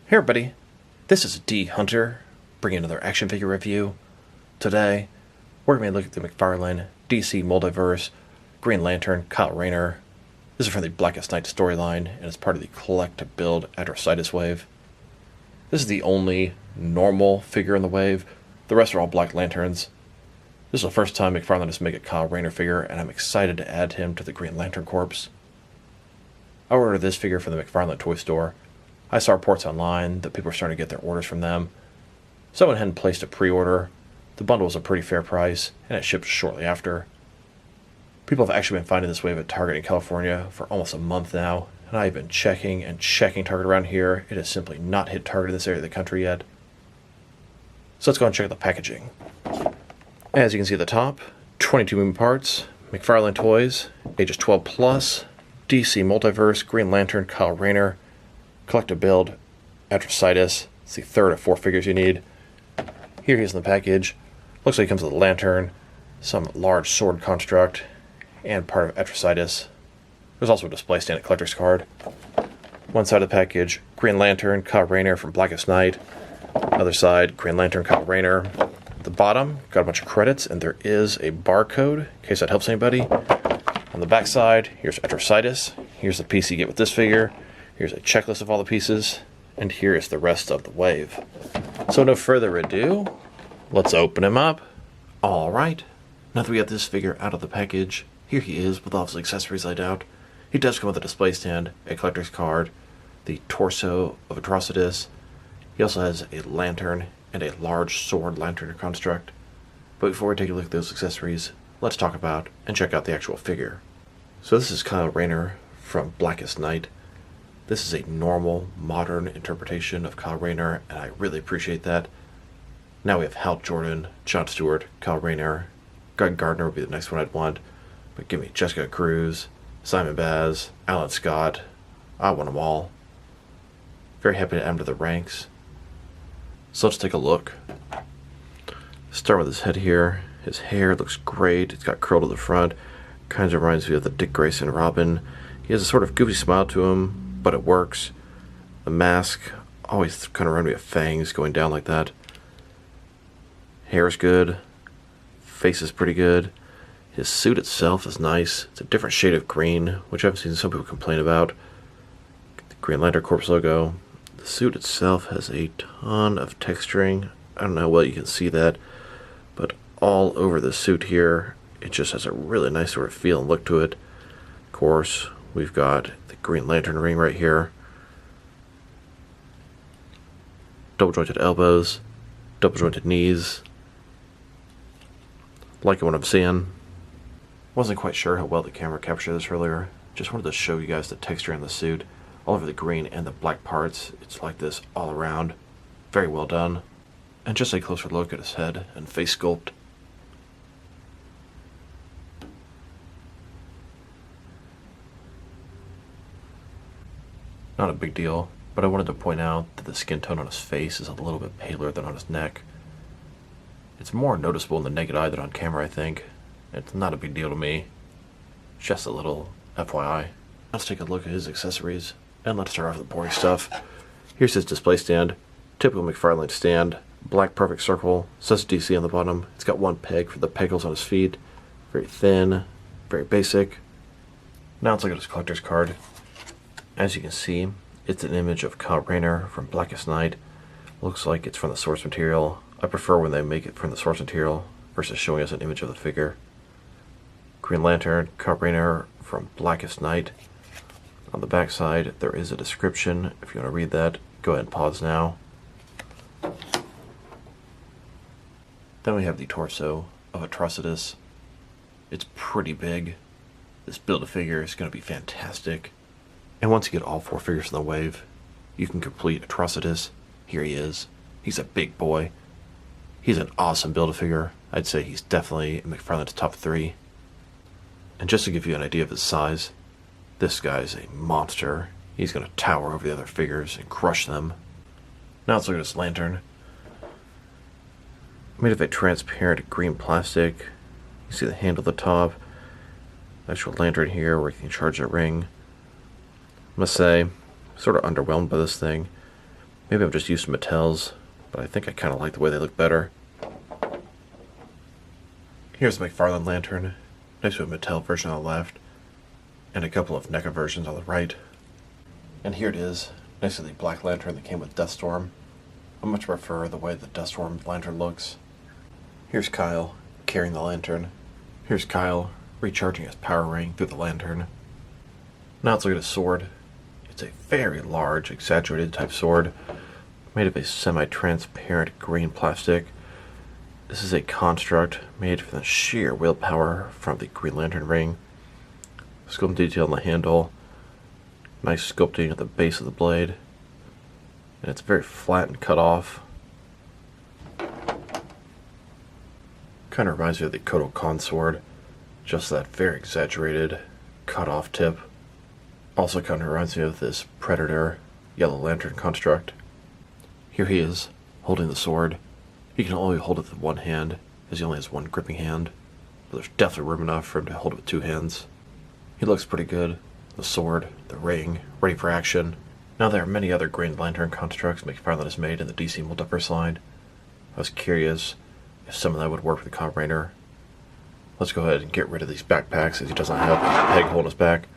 Hey everybody, this is D Hunter, bringing another action figure review. Today, we're going to be looking at the McFarlane DC Multiverse Green Lantern Rayner. This is from the Blackest storyline, and it's part of the Collect to Build Atrocitus wave. This is the only normal figure in the wave. The rest are all Black Lanterns. This is the first time McFarlane has made a Rayner figure, and I'm excited to add him to the Green Lantern Corps. I ordered this figure from the McFarlane toy store. I saw reports online that people were starting to get their orders from them. Someone hadn't placed a pre-order. The bundle was a pretty fair price, and it shipped shortly after. People have actually been finding this wave at Target in California for almost a month now, and I've been checking Target around here. It has simply not hit Target in this area of the country yet. So let's go and check out the packaging. As you can see at the top, 22 moving parts, McFarlane toys, ages 12 plus, DC Multiverse, Green Lantern, Rayner, Collect to Build, Atrocitus. It's the third of 4 figures you need. Here he is in the package. Looks like he comes with a lantern, some large sword construct, and part of Atrocitus. There's also a display stand and collector's card. One side of the package, Green Lantern, Rayner from Blackest Night. Other side, Green Lantern, Rayner. At the bottom, got a bunch of credits, and there is a barcode, in case that helps anybody. On the back side, here's Atrocitus. Here's the piece you get with this figure. Here's a checklist of all the pieces, and here is the rest of the wave. So no further ado, let's open him up. Alright, now that we got this figure out of the package, here he is with all his accessories laid out. He does come with a display stand, a collector's card, the torso of Atrocitus. He also has a lantern and a large sword lantern construct. But before we take a look at those accessories, let's talk about and check out the actual figure. So this is Rayner from Blackest Night. This is a normal, modern interpretation of Rayner, and I really appreciate that. Now we have Hal Jordan, John Stewart, Rayner. Greg Gardner would be the next one I'd want. But give me Jessica Cruz, Simon Baz, Alan Scott. I want them all. Very happy to add them to the ranks. So let's take a look. Start with his head here. His hair looks great. It's got curl to the front. Kind of reminds me of the Dick Grayson Robin. He has a sort of goofy smile to him, but it works. The mask always kind of reminds me of fangs going down like that. Hair's good. Face is pretty good. His suit itself is nice. It's a different shade of green, which I've seen some people complain about. The Green Lantern Corps logo. The suit itself has a ton of texturing. I don't know how well you can see that, but all over the suit here, it just has a really nice sort of feel and look to it. Of course, we've got the Green Lantern ring right here. Double jointed elbows, double jointed knees. Liking what I'm seeing. Wasn't quite sure how well the camera captured this earlier. Just wanted to show you guys the texture in the suit. All over the green and the black parts, it's like this all around. Very well done. And just a closer look at his head and face sculpt. Not a big deal, but I wanted to point out that the skin tone on his face is a little bit paler than on his neck. It's more noticeable in the naked eye than on camera, I think. It's not a big deal to me. Just a little FYI. Let's take a look at his accessories, and let's start off with the boring stuff. Here's his display stand. Typical McFarlane stand. Black perfect circle. Says DC on the bottom. It's got one peg for the peg holes on his feet. Very thin. Very basic. Now let's look at his collector's card. As you can see, it's an image of Rayner from Blackest Night. Looks like it's from the source material. I prefer when they make it from the source material versus showing us an image of the figure. Green Lantern, Rayner from Blackest Night. On the back side, there is a description. If you want to read that, go ahead and pause now. Then we have the torso of Atrocitus. It's pretty big. This Build-A-Figure is going to be fantastic. And once you get all 4 figures in the wave, you can complete Atrocitus. Here he is. He's a big boy. He's an awesome Build-A-Figure. I'd say he's definitely in McFarlane's top 3. And just to give you an idea of his size, this guy's a monster. He's going to tower over the other figures and crush them. Now let's look at his lantern. Made of a transparent green plastic. You see the handle at the top. Actual lantern here where you can charge a ring. I must say, sort of underwhelmed by this thing. Maybe I'm just used to Mattels, but I think I kind of like the way they look better. Here's the McFarlane Lantern, next to a Mattel version on the left, and a couple of NECA versions on the right. And here it is, next to the Black Lantern that came with Deathstorm. I much prefer the way the Deathstorm Lantern looks. Here's Kyle, carrying the lantern. Here's Kyle, recharging his power ring through the lantern. Now let's look at his sword. It's a very large, exaggerated type sword, made of a semi-transparent green plastic. This is a construct made from the sheer willpower from the Green Lantern ring. Sculpting detail on the handle, nice sculpting at the base of the blade, and it's very flat and cut off. Kind of reminds me of the Kotal Khan sword, just that very exaggerated cut off tip. Also kind of reminds me of this Predator Yellow Lantern construct. Here he is, holding the sword. He can only hold it with one hand, as he only has one gripping hand, but there's definitely room enough for him to hold it with two hands. He looks pretty good. The sword, the ring, ready for action. Now there are many other Green Lantern constructs McFarlane has made in the DC Multiverse line. I was curious if some of that would work with the Rayner. Let's go ahead and get rid of these backpacks, as he doesn't have a peg holding his back.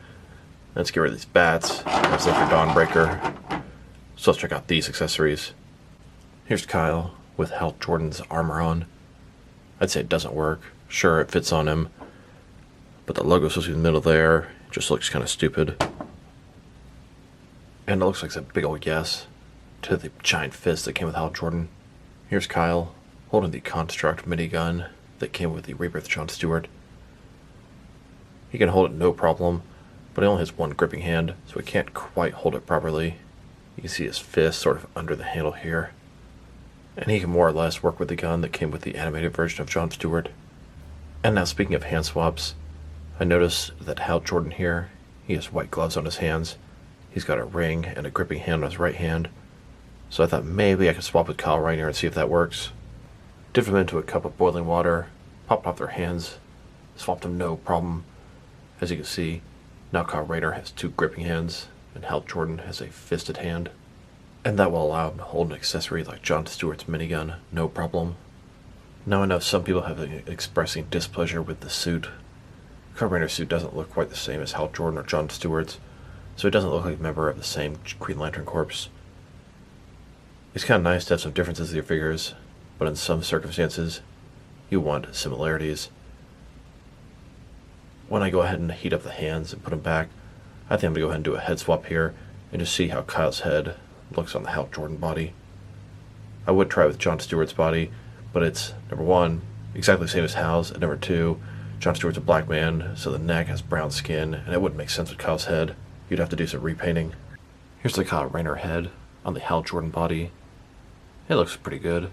Let's get rid of these bats, as they're for Dawnbreaker. So let's check out these accessories. Here's Kyle, with Hal Jordan's armor on. I'd say it doesn't work. Sure, it fits on him, but the logo's supposed to be in the middle there. It just looks kind of stupid. And it looks like it's a big old yes to the giant fist that came with Hal Jordan. Here's Kyle, holding the Construct minigun that came with the Rebirth John Stewart. He can hold it no problem, but he only has one gripping hand, so he can't quite hold it properly. You can see his fist sort of under the handle here. And he can more or less work with the gun that came with the animated version of John Stewart. And now, speaking of hand swaps, I noticed that Hal Jordan here, he has white gloves on his hands. He's got a ring and a gripping hand on his right hand. So I thought maybe I could swap with Kyle Rayner and see if that works. Dipped them into a cup of boiling water, popped off their hands, swapped them no problem. As you can see, now Kyle Rayner has two gripping hands, and Hal Jordan has a fisted hand. And that will allow him to hold an accessory like John Stewart's minigun, no problem. Now I know some people have been expressing displeasure with the suit. Kyle Rayner's suit doesn't look quite the same as Hal Jordan or John Stewart's, so he doesn't look like a member of the same Green Lantern Corps. It's kind of nice to have some differences in your figures, but in some circumstances, you want similarities. When I go ahead and heat up the hands and put them back, I think I'm going to go ahead and do a head swap here and just see how Kyle's head looks on the Hal Jordan body. I would try with John Stewart's body, but it's, number one, exactly the same as Hal's, and number two, John Stewart's a black man, so the neck has brown skin, and it wouldn't make sense with Kyle's head. You'd have to do some repainting. Here's the Kyle Rayner head on the Hal Jordan body. It looks pretty good.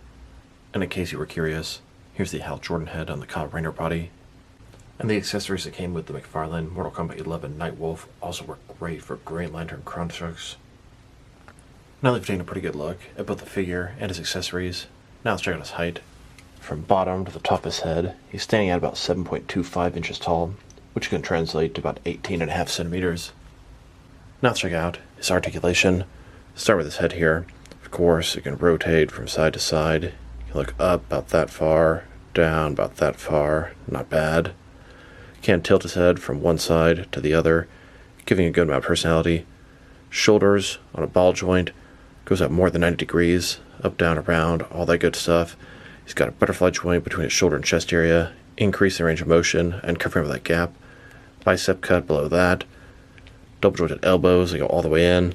And in case you were curious, here's the Hal Jordan head on the Kyle Rayner body. And the accessories that came with the McFarlane Mortal Kombat 11 Nightwolf also work great for Green Lantern constructs. Now they've taken a pretty good look at both the figure and his accessories. Now let's check out his height. From bottom to the top of his head, he's standing at about 7.25 inches tall, which can translate to about 18.5 centimeters. Now let's check out his articulation. Start with his head here. Of course, it can rotate from side to side. You can look up about that far, down about that far. Not bad. You can tilt his head from one side to the other, giving a good amount of personality. Shoulders on a ball joint. Goes up more than 90 degrees, up, down, around, all that good stuff. He's got a butterfly joint between his shoulder and chest area, increasing range of motion and covering over that gap. Bicep cut below that. Double jointed elbows, they go all the way in.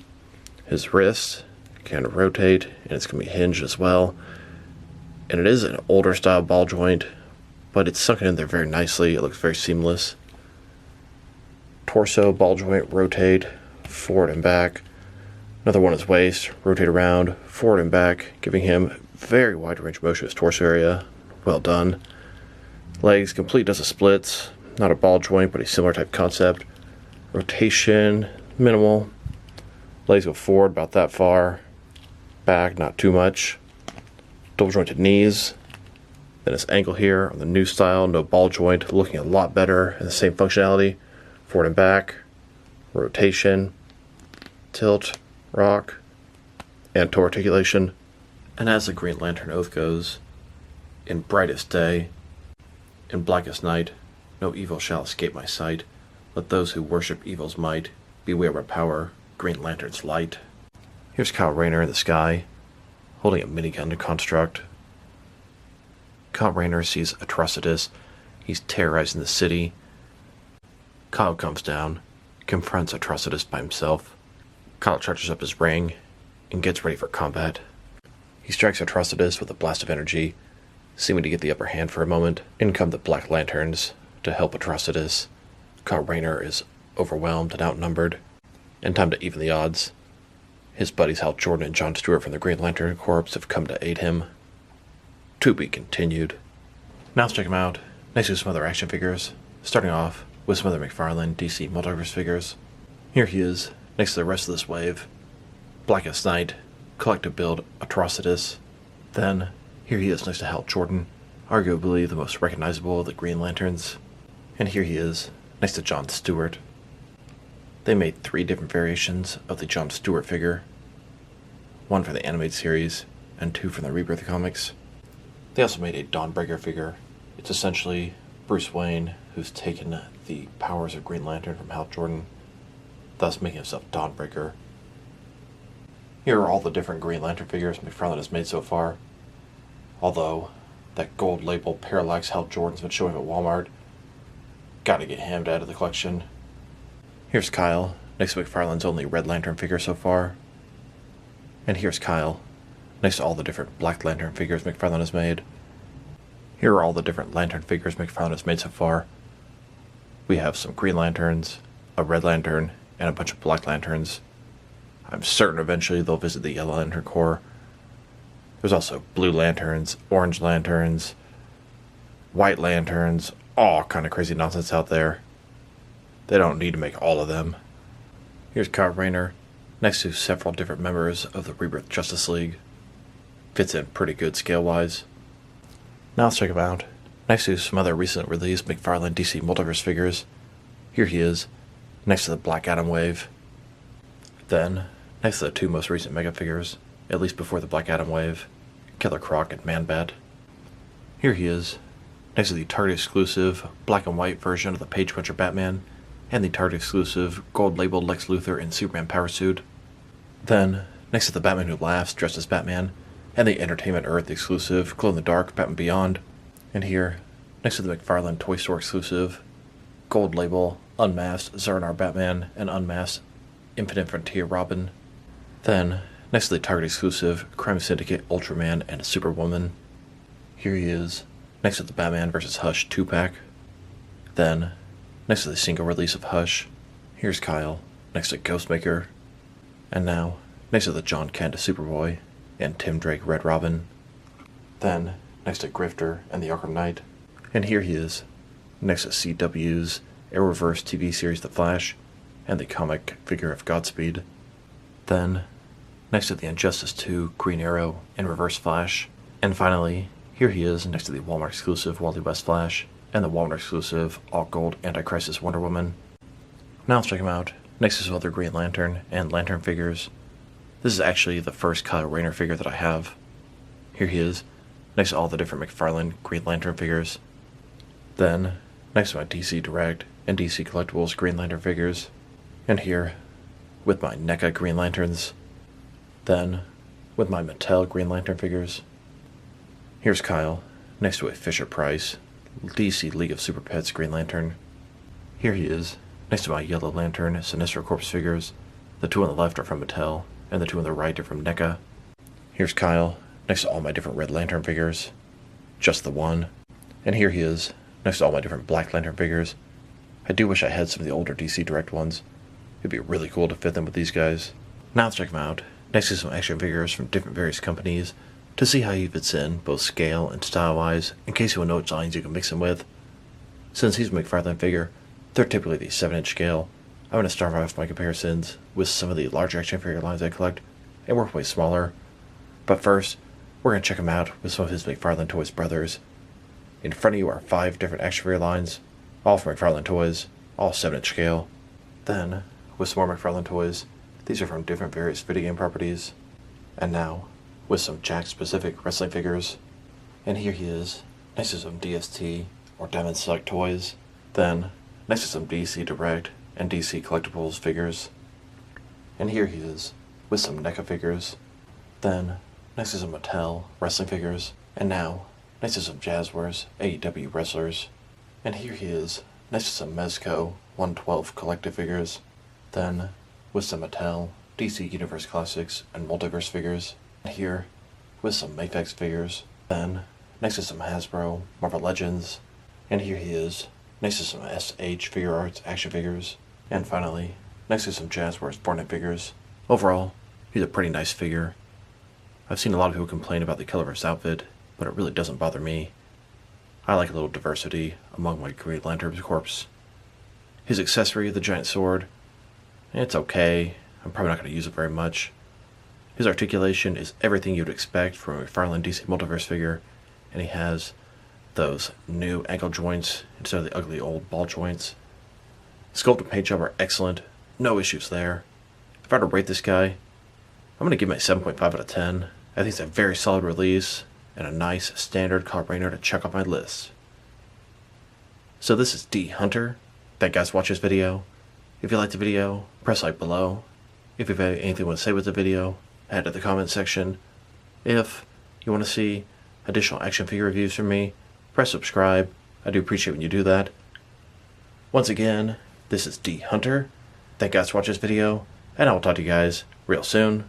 His wrist can rotate, and it's going to be hinged as well. And it is an older style ball joint, but it's sunken in there very nicely. It looks very seamless. Torso, ball joint, rotate, forward and back. Another one is waist, rotate around, forward and back, giving him very wide range of motion of his torso area. Well done. Legs, complete does the splits. Not a ball joint, but a similar type concept. Rotation, minimal. Legs go forward about that far. Back, not too much. Double jointed knees. Then his ankle here on the new style, no ball joint, looking a lot better and the same functionality. Forward and back. Rotation. Tilt. Rock. and to articulation. And as the Green Lantern oath goes, in brightest day, in blackest night, no evil shall escape my sight. Let those who worship evil's might beware my power, Green Lantern's light. Here's Kyle Rayner in the sky, holding a minigun to construct. Kyle Rayner sees Atrocitus. He's terrorizing the city. Kyle comes down, confronts Atrocitus by himself. Kyle charges up his ring and gets ready for combat. He strikes Atrocitus with a blast of energy, seeming to get the upper hand for a moment. In come the Black Lanterns to help Atrocitus. Kyle Rayner is overwhelmed and outnumbered, and time to even the odds. His buddies Hal Jordan and John Stewart from the Green Lantern Corps have come to aid him. To be continued. Now let's check him out next to some other action figures, starting off with some other McFarlane DC Multiverse figures. Here he is, next to the rest of this wave. Blackest Night, collective build Atrocitus. Then, here he is next to Hal Jordan, arguably the most recognizable of the Green Lanterns. And here he is, next to John Stewart. They made 3 different variations of the John Stewart figure. 1 for the animated series, and 2 from the Rebirth comics. They also made a Dawnbreaker figure. It's essentially Bruce Wayne, who's taken the powers of Green Lantern from Hal Jordan, thus making himself Dawnbreaker. Here are all the different Green Lantern figures McFarlane has made so far. Although, that gold label Parallax Hal Jordan's been showing at Walmart, gotta get him out of the collection. Here's Kyle, next to McFarlane's only Red Lantern figure so far. And here's Kyle, next to all the different Black Lantern figures McFarlane has made. Here are all the different Lantern figures McFarlane has made so far. We have some Green Lanterns, a Red Lantern, and a bunch of Black Lanterns. I'm certain eventually they'll visit the Yellow Lantern Corps. There's also Blue Lanterns, Orange Lanterns, White Lanterns, all kind of crazy nonsense out there. They don't need to make all of them. Here's Kyle Rayner, next to several different members of the Rebirth Justice League. Fits in pretty good scale-wise. Now let's check him out, next to some other recent released McFarlane DC Multiverse figures. Here he is, next to the Black Adam wave. Then, next to the 2 most recent Mega figures, at least before the Black Adam wave, Killer Croc and Man-Bat. Here he is, next to the Target-exclusive black and white version of the Page Puncher Batman, and the Target-exclusive gold-labeled Lex Luthor in Superman power suit. Then, next to the Batman Who Laughs dressed as Batman, and the Entertainment Earth exclusive glow-in-the-dark Batman Beyond. And here, next to the McFarlane Toy Store exclusive, gold label, unmasked Zarnar Batman, and unmasked Infinite Frontier Robin. Then, next to the Target exclusive Crime Syndicate Ultraman and Superwoman. Here he is, next to the Batman vs. Hush 2-pack. Then, next to the single release of Hush, here's Kyle, next to Ghostmaker. And now, next to the John Kent Superboy and Tim Drake Red Robin. Then, next to Grifter and the Arkham Knight. And here he is, next to CW's Arrowverse TV series The Flash, and the comic figure of Godspeed. Then, next to the Injustice 2 Green Arrow and Reverse Flash. And finally, here he is next to the Walmart exclusive Wally West Flash, and the Walmart exclusive all-gold Anti-Crisis Wonder Woman. Now let's check him out, next to some other Green Lantern and Lantern figures. This is actually the first Kyle Rayner figure that I have. Here he is, next to all the different McFarlane Green Lantern figures. Then, next to my DC Direct and DC Collectibles Green Lantern figures. And here, with my NECA Green Lanterns. Then, with my Mattel Green Lantern figures. Here's Kyle, next to a Fisher-Price DC League of Super Pets Green Lantern. Here he is, next to my Yellow Lantern Sinestro Corps figures. The 2 on the left are from Mattel, and the 2 on the right are from NECA. Here's Kyle, next to all my different Red Lantern figures. Just the one. And here he is, next to all my different Black Lantern figures. I do wish I had some of the older DC Direct ones. It'd be really cool to fit them with these guys. Now let's check him out, next to some action figures from different various companies, to see how he fits in, both scale and style-wise, in case you want to know what lines you can mix him with. Since he's a McFarlane figure, they're typically the 7-inch scale. I'm going to start off my comparisons with some of the larger action figure lines I collect, and work way smaller. But first, we're going to check him out with some of his McFarlane Toys brothers. In front of you are 5 different action figure lines, all from McFarlane Toys, all 7-inch scale. Then, with some more McFarlane Toys, these are from different various video game properties. And now, with some Jack-specific wrestling figures. And here he is, next to some DST or Diamond Select toys. Then, next to some DC Direct and DC Collectibles figures. And here he is, with some NECA figures. Then, next to some Mattel wrestling figures. And now, next to some Jazzwares AEW wrestlers. And here he is, next to some Mezco 112 collective figures. Then, with some Mattel DC Universe Classics and Multiverse figures. And here, with some Mayfix figures. Then, next to some Hasbro Marvel Legends. And here he is, next to some SH Figure Arts action figures. And finally, next to some Jazzwares Fortnite figures. Overall, he's a pretty nice figure. I've seen a lot of people complain about the color of his outfit, but it really doesn't bother me. I like a little diversity among my Green Lantern Corps. His accessory, the giant sword, it's okay. I'm probably not going to use it very much. His articulation is everything you'd expect from a McFarlane DC Multiverse figure, and he has those new ankle joints instead of the ugly old ball joints. Sculpt and paint job are excellent, no issues there. If I were to rate this guy, I'm going to give him a 7.5 out of 10. I think it's a very solid release, and a nice standard Rayner to check off my list. So this is D Hunter. Thank you guys for watching this video. If you liked the video, press like below. If you have anything you want to say with the video, add to the comment section. If you want to see additional action figure reviews from me, press subscribe. I do appreciate when you do that. Once again, this is D Hunter. Thank you guys for watching this video, and I will talk to you guys real soon.